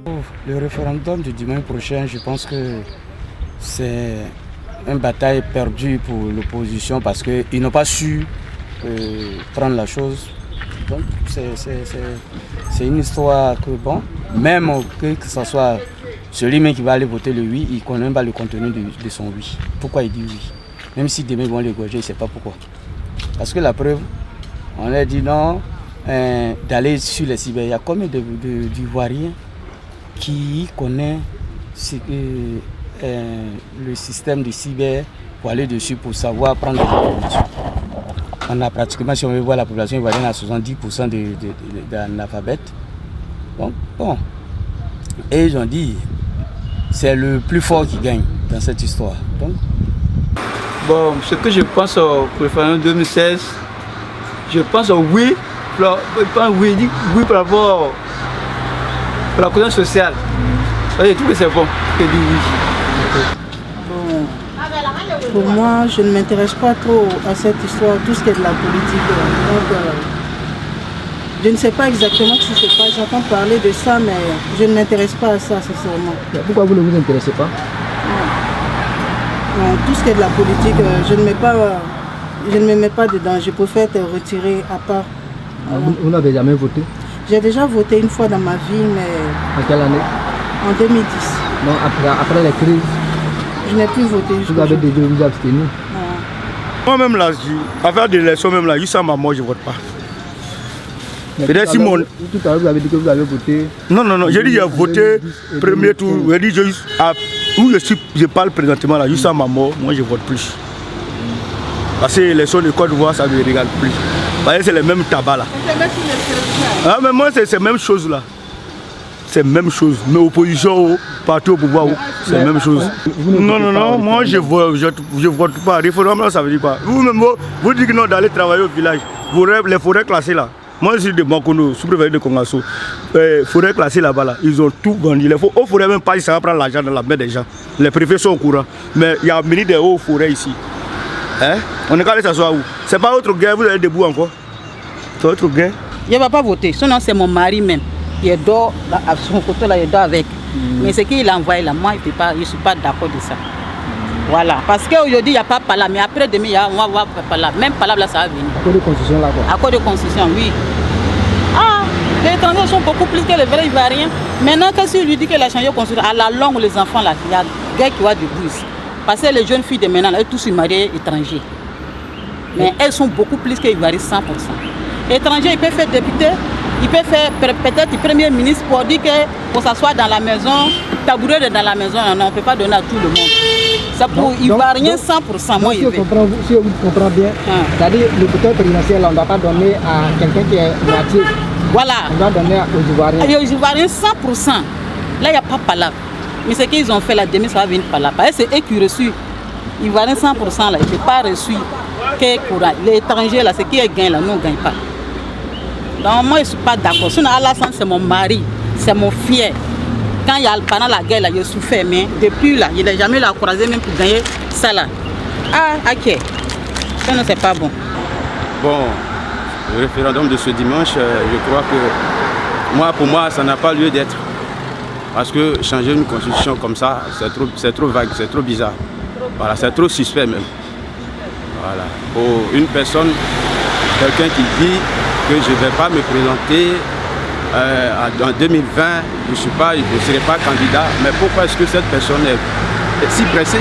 Le référendum du dimanche prochain, je pense que c'est une bataille perdue pour l'opposition parce qu'ils n'ont pas su prendre la chose. Donc c'est une histoire que, bon, même que ce soit celui même qui va aller voter le oui, il ne connaît pas le contenu de son oui. Pourquoi il dit oui? Même si demain ils vont l'égorger, il ne sait pas pourquoi. Parce que la preuve, on a dit non, d'aller sur les cyber. Il y a combien d'Ivoiriens qui connaissent le système de cyber pour aller dessus, pour savoir prendre des informations. On a pratiquement, si on veut voir la population ivoirienne, à 70% d'analphabètes. Donc, bon. Et ils ont dit, c'est le plus fort qui gagne dans cette histoire. Donc, bon, ce que je pense au référendum 2016, je pense au oui, oui par rapport à la cohésion sociale. Je trouve que c'est bon que dit oui. Bon, pour moi, je ne m'intéresse pas trop à cette histoire, tout ce qui est de la politique. Donc, je ne sais pas exactement ce qui se passe. J'entends parler de ça, mais je ne m'intéresse pas à ça, sincèrement. Pourquoi vous ne vous intéressez pas? Non, tout ce qui est de la politique, je ne me mets pas dedans. Je préfère te retirer à part. Vous n'avez jamais voté? J'ai déjà voté une fois dans ma vie, mais... En quelle année? En 2010. Non, après les crises? Je n'ai plus voté. Vous avez déjà vous abstenir? Moi-même là, affaire de l'élection même là, juste à ma mort, je ne vote pas. Tout à l'heure, vous avez dit que vous avez voté. Non, j'ai dit j'ai voté premier tour. J'ai dit où je parle présentement là, juste à ma mort, moi je vote plus. Parce que l'élection de Côte d'Ivoire, ça ne me regarde plus. Parce que c'est le même tabac là. Ah, mais moi c'est la même chose là. C'est la même chose. Mais opposition, parti au pouvoir, c'est la même chose. Non, moi je vote pas. Référendum là, ça veut dire pas. Vous dites que non, d'aller travailler au village, les forêts classées là. Moi je suis de Mankono, sous-préfet de Kongasso. Forêts classées là-bas, là, ils ont tout vendu. Il faut au forêt même pas, ça va prendre l'argent dans la main des gens. Les préfets sont au courant. Mais il y a un ministre des hauts forêts ici. Hein? On est qu'à aller s'asseoir où? C'est pas votre guerre, vous êtes debout encore. C'est votre guerre. Je ne vais pas voter, sinon c'est mon mari même. Il dort à son côté là, il dort avec. Mais ce qu'il a envoyé là, moi je ne suis pas d'accord de ça. Voilà, parce qu'aujourd'hui il n'y a pas Pala, mais après demain il y a on va voir Pala. Même Pala là ça va venir. À cause de constitution là quoi? À cause de constitution, oui. Ah, les étrangers sont beaucoup plus que les vrais Ivoiriens. Maintenant, quand il lui dit qu'elle a changé de constitution, à la longue les enfants là, il y a des gars qui voient du bruit. Parce que les jeunes filles de maintenant, elles tous sont mariées étrangers. Mais elles sont beaucoup plus que Ivoiriens 100%. Étrangers, ils peuvent faire député, ils peuvent faire peut-être premier ministre pour dire que pour s'asseoir dans la maison, tabouret dans la maison, non, on ne peut pas donner à tout le monde. C'est pour Ivoiriens 100%. Moi, si je comprends bien, c'est-à-dire le côté présidentiel, on ne doit pas donner à quelqu'un qui est gratuit. Voilà. On doit donner aux Ivoiriens. Et aux Ivoiriens 100%. Là, il n'y a pas Pala. Mais ce qu'ils ont fait là, demain, ça va venir Pala. Parce que c'est eux qui reçu. Ivoiriens 100% là, ils ne peuvent pas reçu. Les étrangers là, ce qui est gain là, nous ne gagnons pas. Donc moi, je ne suis pas d'accord. Sinon, Alassane, c'est mon mari, c'est mon fier. Quand il y a pendant la guerre, là, je souffrais, mais depuis là, il n'a jamais croisé même pour gagner ça là. Ah, ok. Ça, non, c'est pas bon. Bon, le référendum de ce dimanche, je crois que pour moi, ça n'a pas lieu d'être. Parce que changer une constitution comme ça, c'est trop vague, c'est trop bizarre. Voilà, c'est trop suspect même. Voilà. Pour une personne, quelqu'un qui dit que je ne vais pas me présenter en 2020, je ne serai pas candidat. Mais pourquoi est-ce que cette personne est si pressée?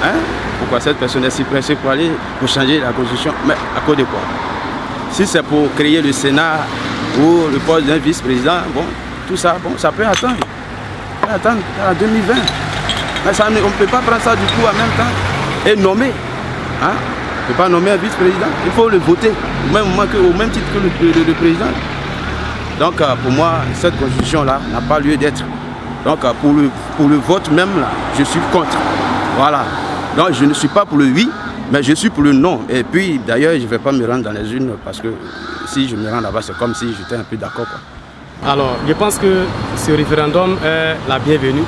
Hein? Pourquoi cette personne est si pressée pour changer la constitution? Mais à cause de quoi? Si c'est pour créer le Sénat ou le poste d'un vice-président, bon, tout ça, bon, ça peut attendre. Ça peut attendre en 2020. Mais ça, on ne peut pas prendre ça du coup en même temps et nommer. Hein? On ne peut pas nommer un vice-président. Il faut le voter au même titre que le président. Donc pour moi, cette constitution-là n'a pas lieu d'être. Donc pour le vote même, là, je suis contre. Voilà. Donc je ne suis pas pour le oui, mais je suis pour le non. Et puis d'ailleurs, je ne vais pas me rendre dans les urnes parce que si je me rends là-bas, c'est comme si j'étais un peu d'accord. Alors, je pense que ce référendum est la bienvenue.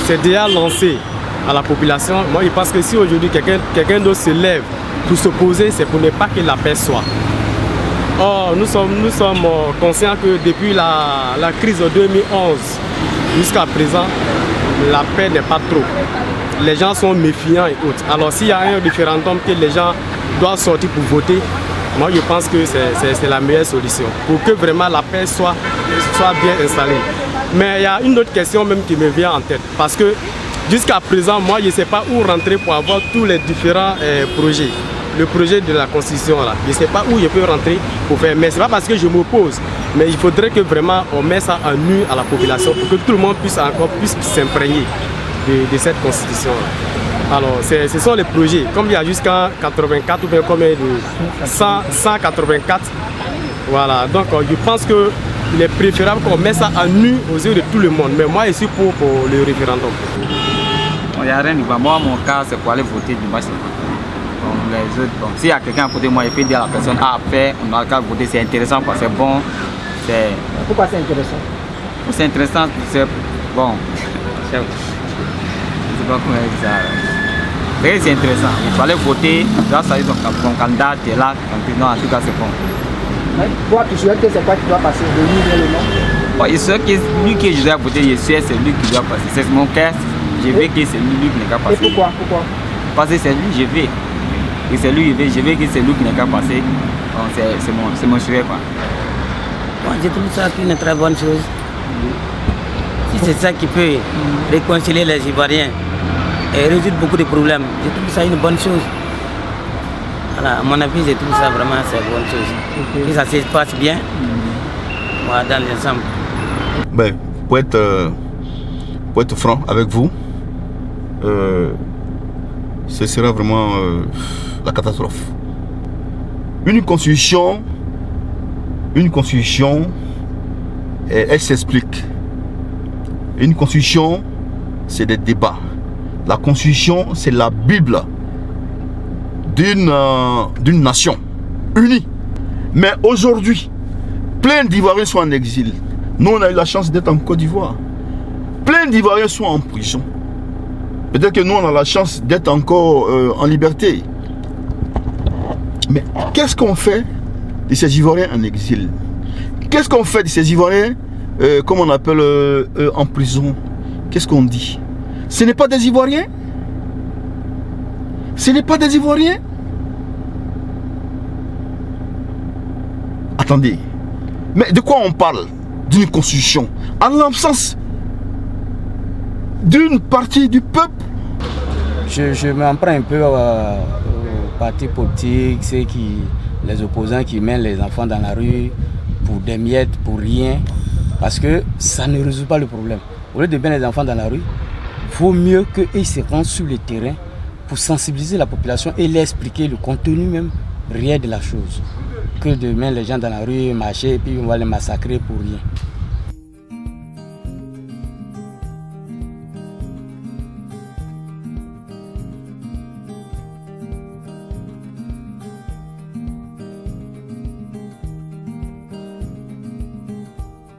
C'est déjà lancé à la population. Moi, je pense que si aujourd'hui quelqu'un d'autre se lève pour s'opposer, c'est pour ne pas que la paix soit. Nous sommes conscients que depuis la crise de 2011 jusqu'à présent, la paix n'est pas trop. Les gens sont méfiants et autres. Alors s'il y a un référendum que les gens doivent sortir pour voter, moi je pense que c'est la meilleure solution pour que vraiment la paix soit bien installée. Mais il y a une autre question même qui me vient en tête. Parce que jusqu'à présent, moi je ne sais pas où rentrer pour avoir tous les différents projets. Le projet de la constitution là, je ne sais pas où je peux rentrer pour faire. Mais ce n'est pas parce que je m'oppose. Mais il faudrait que vraiment on mette ça en nu à la population pour que tout le monde puisse s'imprégner de cette constitution là. Alors ce sont les projets. Comme il y a jusqu'en 84 ou bien combien de 184. Voilà, donc je pense qu'il est préférable qu'on mette ça en nu aux yeux de tout le monde. Mais moi je suis pour le référendum. Il n'y a rien, moi mon cas c'est pour aller voter du match. Les autres, bon, s'il y a quelqu'un à côté de moi, il peut dire à la personne, ah, après, on a qu'à voter, c'est intéressant, c'est bon. Pourquoi c'est intéressant? C'est intéressant, c'est bon. Je ne sais pas comment dire ça. C'est intéressant, il fallait voter, tu dois saluer ton candidat, tu es là, non, en tout cas c'est bon. Toi, tu souhaites que c'est quoi qui doit passer, de lui ou le nom? Bon, je souhaite que lui que je dois voter, je sais c'est lui qui doit passer. C'est mon cas, je veux que c'est lui qui n'est qu'à passer. Et pourquoi? Parce que c'est lui, je veux. Et c'est lui, je veux que c'est lui qui n'est qu'à passer. C'est mon souhait. Bon, je trouve ça une très bonne chose. Si c'est ça qui peut réconcilier les Ivoiriens et résoudre beaucoup de problèmes, je trouve ça une bonne chose. Voilà, à mon avis, je trouve ça vraiment c'est une bonne chose. Si ça se passe bien, voilà, dans l'ensemble. Ben, pour être franc avec vous, ce sera vraiment la catastrophe. Une constitution, elle s'explique. Une constitution, c'est des débats. La constitution, c'est la Bible d'une nation unie. Mais aujourd'hui, plein d'Ivoiriens sont en exil. Nous, on a eu la chance d'être en Côte d'Ivoire. Plein d'Ivoiriens sont en prison. Peut-être que nous, on a la chance d'être encore en liberté. Mais qu'est-ce qu'on fait de ces Ivoiriens en exil? Qu'est-ce qu'on fait de ces Ivoiriens, comme on appelle, en prison? Qu'est-ce qu'on dit? Ce n'est pas des Ivoiriens? Ce n'est pas des Ivoiriens? Attendez. Mais de quoi on parle? D'une constitution en l'absence d'une partie du peuple. Je m'en prends un peu aux partis politiques, les opposants qui mènent les enfants dans la rue pour des miettes, pour rien, parce que ça ne résout pas le problème. Au lieu de mettre les enfants dans la rue, il vaut mieux qu'ils se rendent sur le terrain pour sensibiliser la population et leur expliquer le contenu même réel de la chose, que de mettre les gens dans la rue, marcher et puis on va les massacrer pour rien.